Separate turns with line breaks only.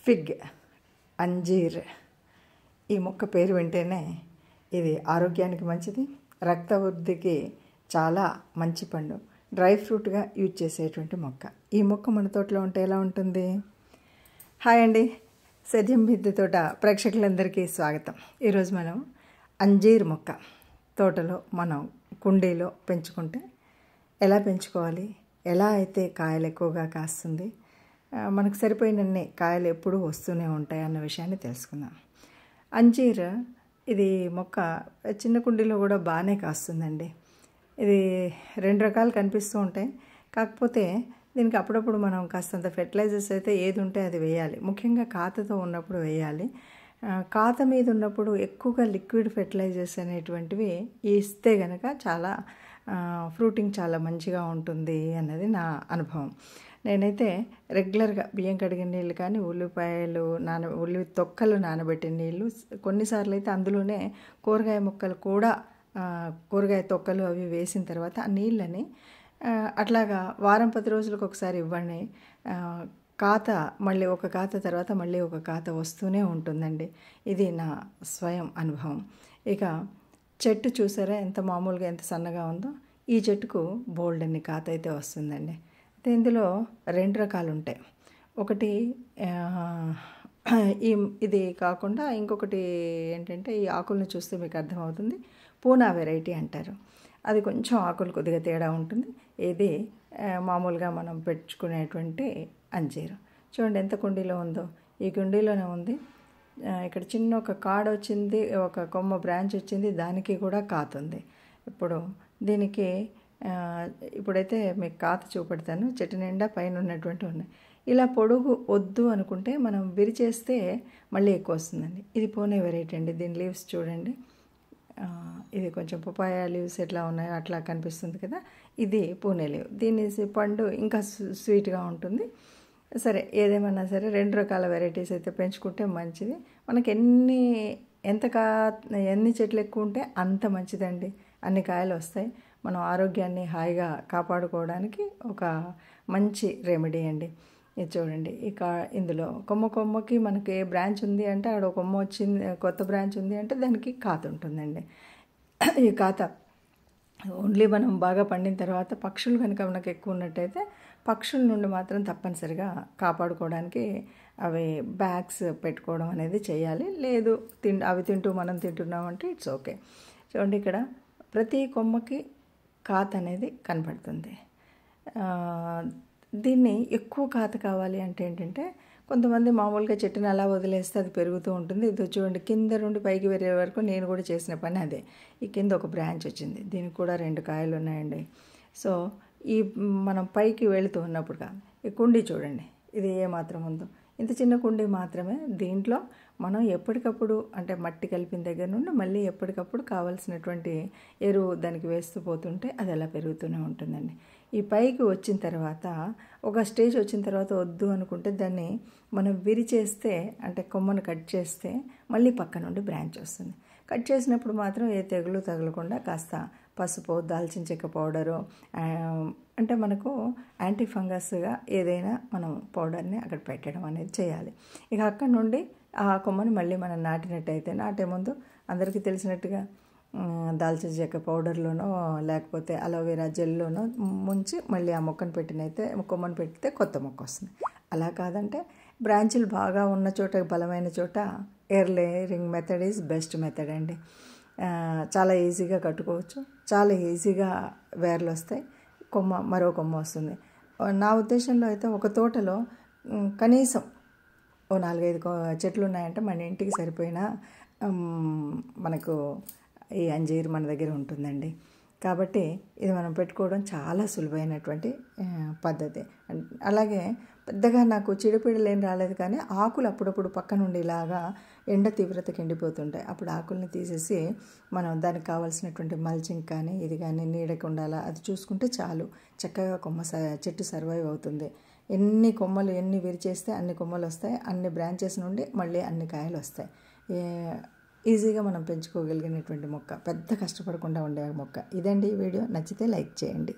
Fig అంజీర్. ఈ మొక్క పేరు వింటేనే ఇది ఆరోగ్యానికి మంచిది, రక్త వృద్ధికి చాలా మంచి పండు, డ్రై ఫ్రూట్గా యూజ్ చేసేటువంటి మొక్క. ఈ మొక్క మన తోటలో ఉంటే ఎలా ఉంటుంది? హాయ్ అండి, సేద్యం మిద్దె తోట ప్రేక్షకులందరికీ స్వాగతం. ఈరోజు మనం అంజీర్ మొక్క తోటలో మనం కుండీలో పెంచుకుంటే ఎలా పెంచుకోవాలి, ఎలా అయితే కాయలు ఎక్కువగా కాస్తుంది, మనకు సరిపోయినన్ని కాయలు ఎప్పుడూ వస్తూనే ఉంటాయి అన్న విషయాన్ని తెలుసుకుందాం. అంజీర్ ఇది మొక్క చిన్న కుండీలో కూడా బాగానే కాస్తుందండి. ఇది రెండు రకాలు కనిపిస్తూ ఉంటాయి. కాకపోతే దీనికి అప్పుడప్పుడు మనం కాస్తంత ఫెర్టిలైజర్స్ అయితే ఏది ఉంటే అది వేయాలి. ముఖ్యంగా కాతతో ఉన్నప్పుడు వేయాలి. కాత మీద ఉన్నప్పుడు ఎక్కువగా లిక్విడ్ ఫెర్టిలైజర్స్ అనేటువంటివి ఇస్తే కనుక చాలా ఫ్రూటింగ్ చాలా మంచిగా ఉంటుంది అన్నది నా అనుభవం. నేనైతే రెగ్యులర్గా బియ్యం కడిగిన నీళ్ళు కానీ, ఉల్లి తొక్కలు నానబెట్టిన నీళ్ళు, కొన్నిసార్లు అయితే అందులోనే కూరగాయ ముక్కలు కూడా కూరగాయ తొక్కలు అవి వేసిన తర్వాత ఆ నీళ్ళని అట్లాగా వారం 10 రోజులకు ఒకసారి ఇవ్వండి. కాత మళ్ళీ ఒక కాత తర్వాత మళ్ళీ ఒక కాత వస్తూనే ఉంటుందండి. ఇది నా స్వయం అనుభవం. ఇక చెట్టు చూసారా ఎంత మామూలుగా ఎంత సన్నగా ఉందో. ఈ చెట్టుకు బోల్డ్ అన్ని కాత అయితే వస్తుందండి. అయితే ఇందులో 2 రకాలు ఉంటాయి. ఒకటి ఇది కాకుండా ఇంకొకటి ఏంటంటే, ఈ ఆకులను చూస్తే మీకు అర్థమవుతుంది, పూనా వెరైటీ అంటారు. అది కొంచెం ఆకులు కొద్దిగా తేడా ఉంటుంది. ఇది మామూలుగా మనం పెంచుకునేటువంటి అంజీరు. చూడండి ఎంత కుండీలో ఉందో. ఈ కుండీలోనే ఉంది. ఇక్కడ చిన్న ఒక కాడ వచ్చింది, ఒక కొమ్మ బ్రాంచ్ వచ్చింది, దానికి కూడా కాతుంది. ఇప్పుడు దీనికి ఇప్పుడైతే మీకు కాత చూపెడతాను. చెట్టు నిండా పైన ఉన్నటువంటి ఉన్నాయి. ఇలా పొడుగు వద్దు అనుకుంటే మనం విరిచేస్తే మళ్ళీ ఎక్కువ వస్తుందండి. ఇది పూణే వెరైటీ అండి. దీని లీవ్స్ చూడండి, ఇది కొంచెం పపాయ లీవ్స్ ఎట్లా ఉన్నాయో అట్లా కనిపిస్తుంది కదా, ఇది పూణే లీవ్. దీని పండు ఇంకా స్వీట్గా ఉంటుంది. సరే, ఏదేమన్నా సరే 2 రకాల వెరైటీస్ అయితే పెంచుకుంటే మంచిది. మనకి ఎన్ని చెట్లు ఎక్కువ ఉంటే అంత మంచిదండి. అన్ని కాయలు వస్తాయి. మనం ఆరోగ్యాన్ని హాయిగా కాపాడుకోవడానికి ఒక మంచి రెమెడీ అండి. ఇది చూడండి, ఇందులో కొమ్మకి మనకి బ్రాంచ్ ఉంది అంటే ఆడ కొమ్మ వచ్చింది, కొత్త బ్రాంచ్ ఉంది అంటే దానికి కాత ఉంటుందండి. ఈ కాత ఓన్లీ మనం బాగా పండిన తర్వాత పక్షులు కనుక మనకు ఎక్కువ ఉన్నట్టయితే పక్షుల నుండి మాత్రం తప్పనిసరిగా కాపాడుకోవడానికి అవి బ్యాగ్స్ పెట్టుకోవడం అనేది చేయాలి. లేదు అవి తింటూ మనం తింటున్నామంటే ఇట్స్ ఓకే. చూడండి, ఇక్కడ ప్రతి కొమ్మకి కాత అనేది కనపడుతుంది. దీన్ని ఎక్కువ కాత కావాలి అంటే ఏంటంటే, కొంతమంది మామూలుగా చెట్టుని అలా వదిలేస్తే అది పెరుగుతూ ఉంటుంది. ఇది చూడండి, కింద నుండి పైకి వెళ్ళే వరకు నేను కూడా చేసిన పని అదే. ఈ కింద ఒక బ్రాంచ్ వచ్చింది, దీనికి కూడా 2 కాయలు ఉన్నాయండి. సో ఈ మనం పైకి వెళుతూ ఉన్నప్పుడు కాదు, ఈ కుండీ చూడండి, ఇది ఏమాత్రం ఉందో. ఇంత చిన్న కుండీ మాత్రమే. దీంట్లో మనం ఎప్పటికప్పుడు అంటే మట్టి కలిపిన దగ్గర నుండి మళ్ళీ ఎప్పటికప్పుడు కావాల్సినటువంటి ఎరువు దానికి వేస్తూ పోతుంటే అది అలా పెరుగుతూనే ఉంటుందండి. ఈ పైకి వచ్చిన తర్వాత ఒక స్టేజ్ వచ్చిన తర్వాత వద్దు అనుకుంటే దాన్ని మనం విరిచేస్తే, అంటే కొమ్మను కట్ చేస్తే మళ్ళీ పక్క నుండి బ్రాంచ్ వస్తుంది. కట్ చేసినప్పుడు మాత్రం ఏ తెగులు తగలకుండా కాస్త పసుపు, దాల్చిన చెక్క పౌడరు, అంటే మనకు యాంటీ ఫంగస్గా ఏదైనా మనం పౌడర్ని అక్కడ పెట్టడం అనేది చేయాలి. ఇక అక్కడ నుండి ఆ కొమ్మని మళ్ళీ మనం నాటినట్టయితే, నాటే ముందు అందరికీ తెలిసినట్టుగా దాల్చిన చెక్క పౌడర్లోనో లేకపోతే అలోవెరా జెల్లోనో ముంచి మళ్ళీ ఆ కొమ్మను పెడితే కొత్త మొక్క వస్తుంది. అలా కాదంటే బ్రాంచులు బాగా ఉన్న చోట, బలమైన చోట air layering method is best method అండి. చాలా ఈజీగా కట్టుకోవచ్చు, చాలా ఈజీగా వేర్లు వస్తాయి, మరో కొమ్మ వస్తుంది. నా ఉద్దేశంలో అయితే ఒక తోటలో కనీసం 4-5 చెట్లు ఉన్నాయంటే మన ఇంటికి సరిపోయిన మనకు ఈ అంజీర్ మన దగ్గర ఉంటుందండి. కాబట్టి ఇది మనం పెట్టుకోవడం చాలా సులువైనటువంటి పద్ధతి. అలాగే పెద్దగా నాకు చీడపీడలు ఏం రాలేదు, కానీ ఆకులు అప్పుడప్పుడు పక్క నుండి ఇలాగా ఎండ తీవ్రతకి ఎండిపోతుంటాయి. అప్పుడు ఆకుల్ని తీసేసి మనం దానికి కావాల్సినటువంటి మల్చింగ్ కానీ ఇది కానీ నీడకు ఉండాలా అది చూసుకుంటే చాలు, చక్కగా చెట్టు సర్వైవ్ అవుతుంది. ఎన్ని విరిచేస్తే అన్ని కొమ్మలు వస్తాయి, అన్ని బ్రాంచెస్ నుండి మళ్ళీ అన్ని కాయలు వస్తాయి. ఈజీగా మనం పెంచుకోగలిగినటువంటి మొక్క, పెద్ద కష్టపడకుండా ఉండే మొక్క ఇదండి. ఈ వీడియో నచ్చితే లైక్ చేయండి.